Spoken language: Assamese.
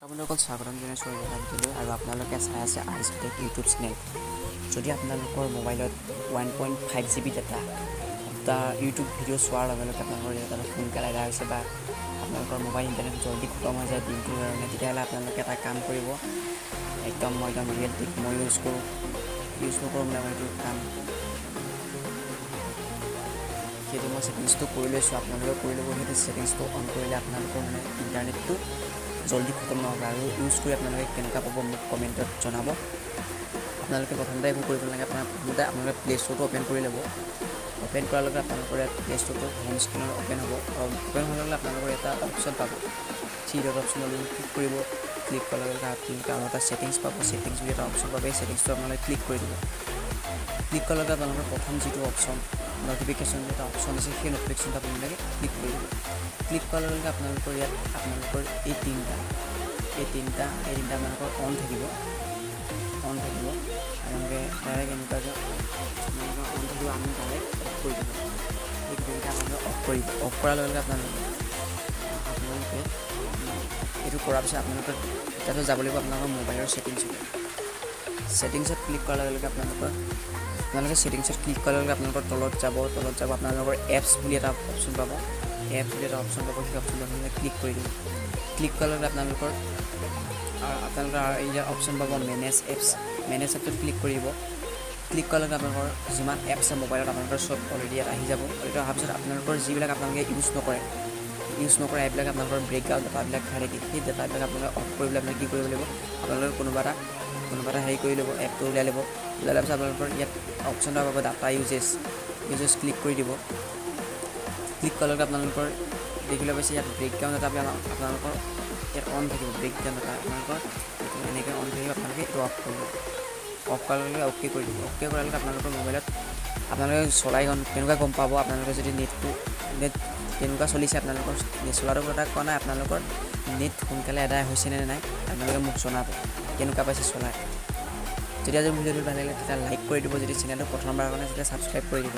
আপোনালোকক স্বাগতম জনাইছোঁ এটা ভিডিঅ'লৈ আৰু আপোনালোকে চাই আছে আইচটেক ইউটিউব চেনেল। যদি আপোনালোকৰ মোবাইলত 1.5 GB ডাটা ইউটিউব ভিডিঅ' চোৱাৰ লগে লগে আপোনালোকৰ ডাটা সোনকালে এদায় হৈছে বা আপোনালোকৰ মোবাইল ইণ্টাৰনেট জলদি খতম হৈ যায় দিনটোৰ কাৰণে, তেতিয়াহ'লে আপোনালোকে এটা কাম কৰিব। মই ৰিয়েল টেক মই ইউজ নকৰোঁ মানে মই এইটো কাম সেইটো মই ছেটিংছটো কৰি লৈছোঁ। আপোনালোকে কৰি ল'ব। সেইটো ছেটিংছটো অন কৰিলে আপোনালোকৰ মানে ইণ্টাৰনেটটো জলদি খতম নহ'ব। আৰু ইউজ কৰি আপোনালোকে কেনেকুৱা পাব মোক কমেণ্টত জনাব। আপোনালোকে প্ৰথমতে এইবোৰ কৰিব নালাগে। আপোনালোকে প্লে ষ্ট'ৰটো অ'পেন কৰি ল'ব। অ'পেন কৰাৰ লগে আপোনালোকৰ ইয়াত প্লে ষ্ট'ৰটো হোম স্ক্ৰীনত অ'পেন হ'ব। আৰু অ'পেন হোৱাৰ লগে আপোনালোকৰ এটা অপশ্যন পাব, 3 ডট অপশ্যনত ক্লিক কৰিব। ক্লিক কৰাৰ লগে আপোনালোকে আৰু এটা ছেটিংছ পাব। ছেটিংছ বুলি এটা অপশ্যন পাব। এই ছেটিংছটো আপোনালোকে ক্লিক কৰি দিব। ক্লিক কৰাৰ লগে আপোনালোকৰ প্ৰথম যিটো অপশ্যন ন'টিফিকেশ্যন এটা অপশ্যন আছে, সেই ন'টিফিকেশ্যনটো আপোনালোকে ক্লিক কৰি দিব। ক্লিক কৰাৰ লগে আপোনালোকৰ ইয়াত এই তিনিটা আপোনালোকৰ অন থাকিব। আপোনালোকে ডাইৰেক্ট এনেকুৱাকৈ অন থাকিব। আমি ডাইৰেক্ট অফ কৰি দিব। এই তিনিটা আপোনালোকে অফ কৰিব। অফ কৰাৰ লগে লগে আপোনালোকে এইটো কৰাৰ পিছত আপোনালোকৰ তাৰপিছত যাব লাগিব আপোনালোকৰ মোবাইলৰ ছেটিংছত ক্লিক কৰাৰ লগে লগে আপোনালোকে ছেটিংছত ক্লিক কৰাৰ লগে আপোনালোকৰ তলত যাব আপোনালোকৰ এপছ বুলি এটা অপশ্যন পাব। সেই অপশ্যনটো আপোনালোকে ক্লিক কৰি দিব। ক্লিক কৰাৰ লগে আপোনালোকৰ ইয়াত অপশ্যন পাব মেনেজ এপছত ক্লিক কৰিব। ক্লিক কৰাৰ লগে আপোনালোকৰ যিমান এপছ আছে মোবাইলত আপোনালোকৰ চব অলৰেডি ইয়াত আহি যাব। অলৰেডি অহাৰ পিছত আপোনালোকৰ যিবিলাক আপোনালোকে ইউজ নকৰে এইবিলাক আপোনালোকৰ ব্ৰেকআউট ডাটাবিলাক খাই থাকে। সেই ডাটাবিলাক আপোনালোকে অফ কৰিবলৈ আপোনালোকে কি কৰিব লাগিব, আপোনালোকে কোনোবা এটা হেৰি কৰি ল'ব, এপটো ওলাই লোৱাৰ পিছত আপোনালোকৰ ইয়াত অপশ্যন এটা পাব ডাটা ইউজেছ ক্লিক কৰি দিব। ক্লিক কৰাৰ লগে আপোনালোকৰ দেখিবলৈ পাইছে ইয়াত ব্ৰেকডাউন ডাটা আপোনালোকৰ ইয়াত অন থাকিব। ব্ৰেকডাউন ডাটা আপোনালোকৰ এনেকৈ অন থাকিব। আপোনালোকে এইটো অফ কৰিব। অফ কৰাৰ লগে অ'কে কৰি দিব। অ'কে কৰাৰ লগে আপোনালোকৰ মোবাইলত আপোনালোকে চলাই কেনেকুৱা গম পাব, আপোনালোকে যদি নেট কেনেকুৱা চলিছে, আপোনালোকৰ নেট চলাটোৰ কথা কোৱা নাই, আপোনালোকৰ নেট সোনকালে আদায় হৈছেনে নাই আপোনালোকে মোক জনাব কেনেকুৱা পাইছে চলাই। যদি আজি ভিডিঅ'টো ভাল লাগিলে তেতিয়া লাইক কৰি দিব। যদি চেনেলটো প্ৰথমবাৰৰ কাৰণে তেতিয়া ছাবস্ক্ৰাইব কৰি দিব।